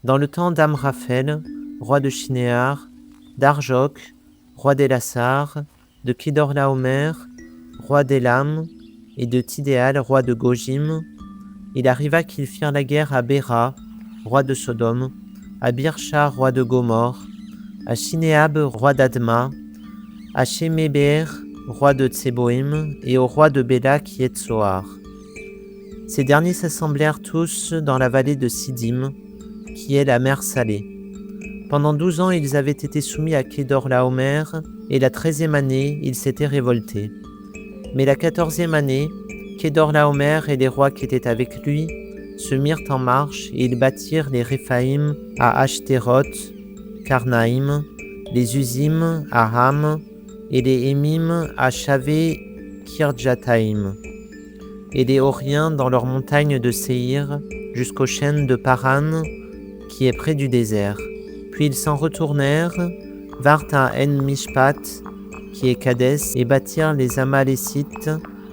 Dans le temps d'Amraphel, roi de Shinéar, d'Arjok, roi d'Elassar, de Kedorlaomer, roi d'Élam, et de Tidéal, roi de Gojim, il arriva qu'ils firent la guerre à Béra, roi de Sodome, à Birsha, roi de Gomorre, à Shinéab, roi d'Adma, à Sheméber, roi de Tseboïm, et au roi de Béla qui est Tsoar. Ces derniers s'assemblèrent tous dans la vallée de Sidim, qui est la mer Salée. Pendant 12 ans, ils avaient été soumis à Kedorlaomer, et la 13e année, ils s'étaient révoltés. Mais la 14e année, Kedorlaomer et les rois qui étaient avec lui se mirent en marche, et ils bâtirent les Réphaïm à Ashteroth, Karnaïm, les Uzim à Ham, et les Émim à Shavé Kirjataïm, et les Horiens dans leurs montagnes de Séhir, jusqu'aux chênes de Paran, qui est près du désert. Puis ils s'en retournèrent, vinrent à En-Mishpat, qui est Kadès, et bâtirent les Amalécites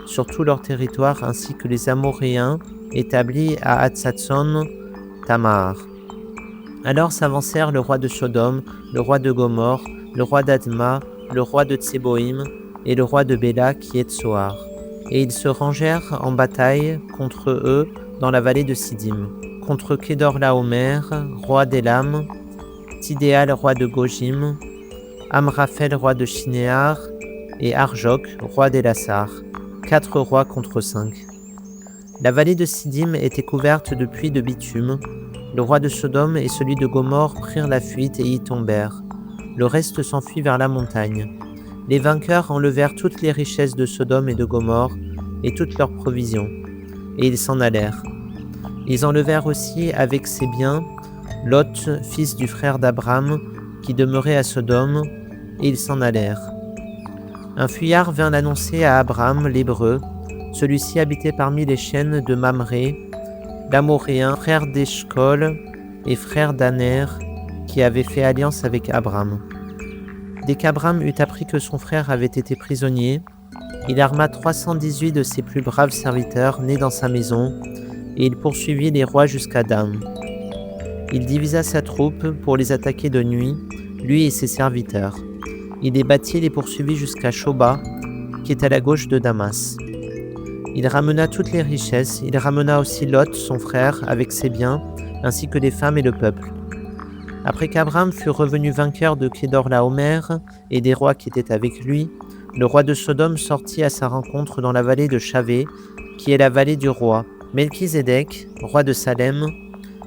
sur tout leur territoire, ainsi que les Amoréens, établis à Hatzatson, Tamar. Alors s'avancèrent le roi de Sodome, le roi de Gomorre, le roi d'Adma, le roi de Tseboïm, et le roi de Béla, qui est Tsoar. Et ils se rangèrent en bataille contre eux dans la vallée de Sidim, contre Kedorlaomer, roi d'Élam, Tidéal, roi de Gojim, Amraphel, roi de Shinéar, et Arjok, roi d'Elassar, 4 rois contre 5. La vallée de Sidim était couverte de puits de bitume. Le roi de Sodome et celui de Gomorre prirent la fuite et y tombèrent. Le reste s'enfuit vers la montagne. Les vainqueurs enlevèrent toutes les richesses de Sodome et de Gomorre et toutes leurs provisions, et ils s'en allèrent. Ils enlevèrent aussi avec ses biens Lot, fils du frère d'Abram, qui demeurait à Sodome, et ils s'en allèrent. Un fuyard vint l'annoncer à Abram, l'Hébreu. Celui-ci habitait parmi les chênes de Mamré, l'Amoréen, frère d'Eshcol et frère d'Aner, qui avait fait alliance avec Abram. Dès qu'Abram eut appris que son frère avait été prisonnier, il arma 318 de ses plus braves serviteurs nés dans sa maison, et il poursuivit les rois jusqu'à Dan. Il divisa sa troupe pour les attaquer de nuit, lui et ses serviteurs. Il les battit et les poursuivit jusqu'à Shoba, qui est à la gauche de Damas. Il ramena toutes les richesses, il ramena aussi Lot, son frère, avec ses biens, ainsi que les femmes et le peuple. Après qu'Abram fut revenu vainqueur de Kedorlaomer et des rois qui étaient avec lui, le roi de Sodome sortit à sa rencontre dans la vallée de Shavé, qui est la vallée du roi. Melchizedek, roi de Salem,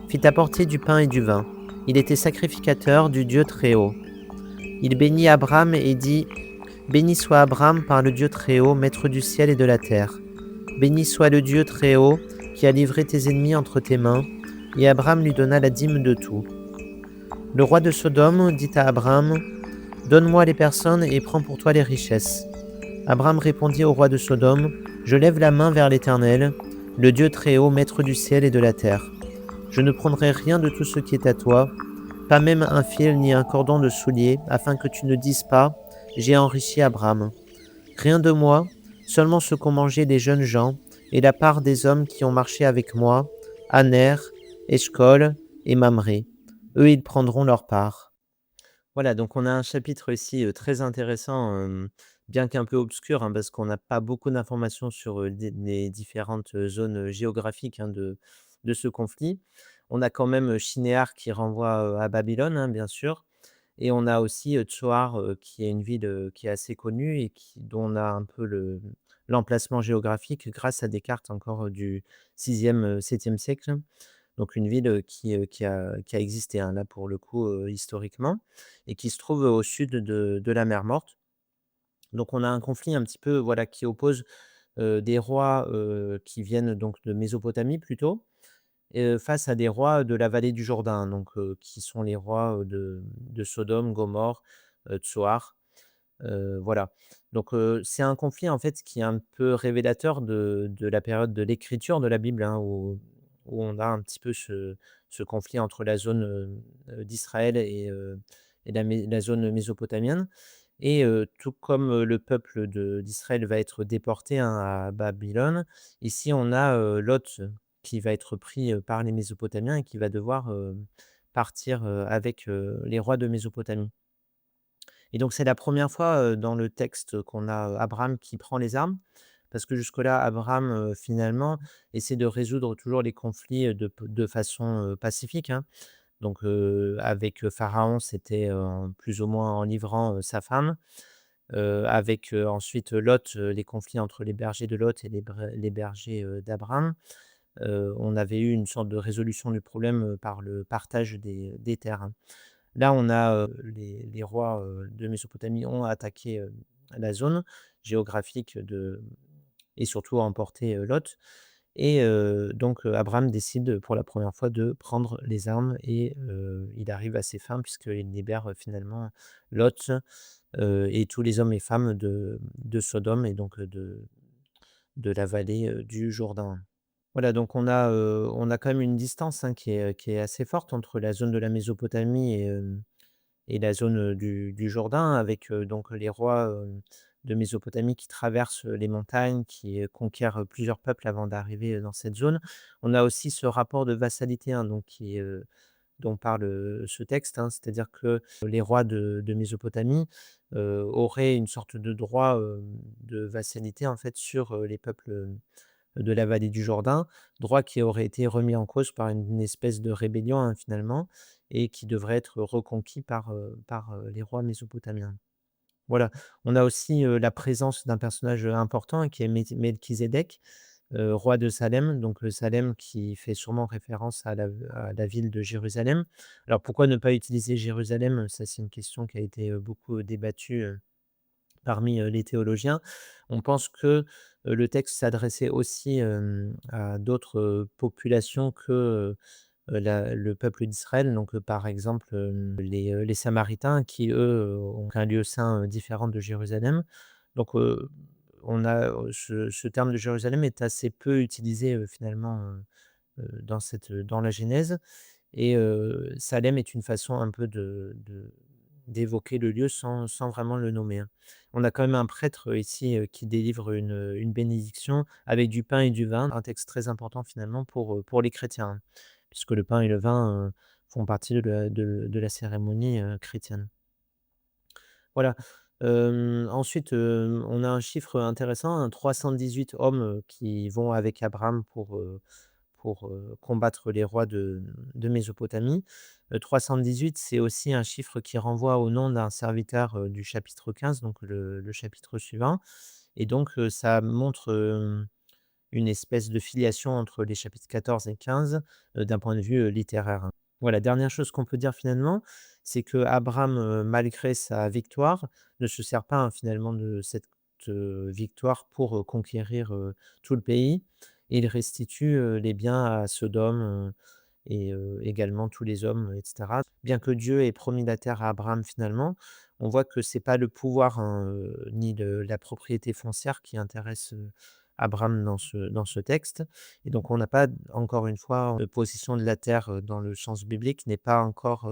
fit apporter du pain et du vin. Il était sacrificateur du Dieu Très-Haut. Il bénit Abram et dit « Béni soit Abram par le Dieu Très-Haut, maître du ciel et de la terre. Béni soit le Dieu Très-Haut qui a livré tes ennemis entre tes mains. » Et Abram lui donna la dîme de tout. Le roi de Sodome dit à Abram « Donne-moi les personnes et prends pour toi les richesses. » Abram répondit au roi de Sodome « Je lève la main vers l'Éternel, le Dieu Très-Haut, maître du ciel et de la terre. Je ne prendrai rien de tout ce qui est à toi, pas même un fil ni un cordon de soulier, afin que tu ne dises pas « J'ai enrichi Abram ». Rien de moi, seulement ce qu'ont mangé les jeunes gens, et la part des hommes qui ont marché avec moi, Aner, Eshcol et Mamré. Eux, ils prendront leur part. Voilà, donc on a un chapitre ici très intéressant, bien qu'un peu obscur, hein, parce qu'on n'a pas beaucoup d'informations sur les différentes zones géographiques, hein, de ce conflit. On a quand même Shinéar qui renvoie à Babylone, hein, bien sûr. Et on a aussi Tsoar, qui est une ville qui est assez connue et dont on a un peu l'emplacement géographique grâce à des cartes encore du 6e, 7e siècle. Donc une ville qui a existé, hein, là pour le coup, historiquement, et qui se trouve au sud de la mer Morte. Donc on a un conflit un petit peu, voilà, qui oppose des rois qui viennent donc de Mésopotamie plutôt, face à des rois de la vallée du Jourdain, donc qui sont les rois de Sodome, Gomorrhe, Tsoar. Voilà. Donc c'est un conflit en fait qui est un peu révélateur de la période de l'écriture de la Bible, hein, où on a un petit peu ce conflit entre la zone d'Israël et la zone mésopotamienne. Et tout comme le peuple d'Israël va être déporté, hein, à Babylone, ici on a Lot qui va être pris par les Mésopotamiens et qui va devoir partir, avec, les rois de Mésopotamie. Et donc c'est la première fois, dans le texte qu'on a, Abraham qui prend les armes, parce que jusque-là, Abraham, finalement, essaie de résoudre toujours les conflits, de façon, pacifique, hein. Donc, avec, Pharaon, c'était, plus ou moins en livrant, sa femme. Avec, ensuite, Lot, les conflits entre les bergers de Lot et les bergers, d'Abraham. On avait eu une sorte de résolution du problème, par le partage des terres, hein. Là, on a, les rois, de Mésopotamie ont attaqué, la zone géographique et surtout emporté, Lot. Et donc Abraham décide pour la première fois de prendre les armes et il arrive à ses fins puisqu'il libère, finalement Lot, et tous les hommes et femmes de Sodome et donc de la vallée, du Jourdain. Voilà, donc on a quand même une distance, hein, qui est assez forte entre la zone de la Mésopotamie et la zone, du Jourdain avec, donc les rois, de Mésopotamie qui traversent, les montagnes, qui, conquièrent, plusieurs peuples avant d'arriver, dans cette zone. On a aussi ce rapport de vassalité, hein, donc dont parle, ce texte, hein. C'est-à-dire que les rois de Mésopotamie, auraient une sorte de droit, de vassalité, en fait, sur, les peuples, de la vallée du Jourdain, droit qui aurait été remis en cause par une espèce de rébellion, hein, finalement, et qui devrait être reconquis par les rois mésopotamiens. Voilà. On a aussi, la présence d'un personnage, important qui est Melchizedek, roi de Salem, donc Salem qui fait sûrement référence à la ville de Jérusalem. Alors pourquoi ne pas utiliser Jérusalem? Ça, c'est une question qui a été, beaucoup débattue, parmi, les théologiens. On pense que, le texte s'adressait aussi, à d'autres, populations que, le peuple d'Israël. Donc, par exemple, les Samaritains qui, eux, ont un lieu saint, différent de Jérusalem. Donc, on a, ce terme de Jérusalem est assez peu utilisé, finalement, dans la Genèse. Et Salem est une façon un peu d'évoquer le lieu sans vraiment le nommer, hein. On a quand même un prêtre, ici, qui délivre une bénédiction avec du pain et du vin, un texte très important finalement pour les chrétiens, hein, puisque le pain et le vin, font partie de la cérémonie, chrétienne. Voilà. Ensuite, on a un chiffre intéressant, hein, 318 hommes, qui vont avec Abraham pour combattre les rois de Mésopotamie. 318, c'est aussi un chiffre qui renvoie au nom d'un serviteur, du chapitre 15, donc le chapitre suivant. Et donc ça montre, une espèce de filiation entre les chapitres 14 et 15, d'un point de vue, littéraire, hein. Voilà, dernière chose qu'on peut dire finalement, c'est qu'Abraham, malgré sa victoire, ne se sert pas, hein, finalement de cette, victoire pour, conquérir, tout le pays. Il restitue, les biens à Sodome, et également tous les hommes, et cetera. Bien que Dieu ait promis la terre à Abraham finalement, on voit que c'est pas le pouvoir, hein, ni la propriété foncière qui intéresse, Abraham dans ce texte. Et donc on n'a pas, encore une fois, possession de la terre, dans le sens biblique n'est pas encore,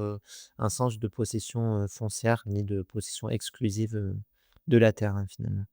un sens de possession, foncière ni de possession exclusive, de la terre, hein, finalement.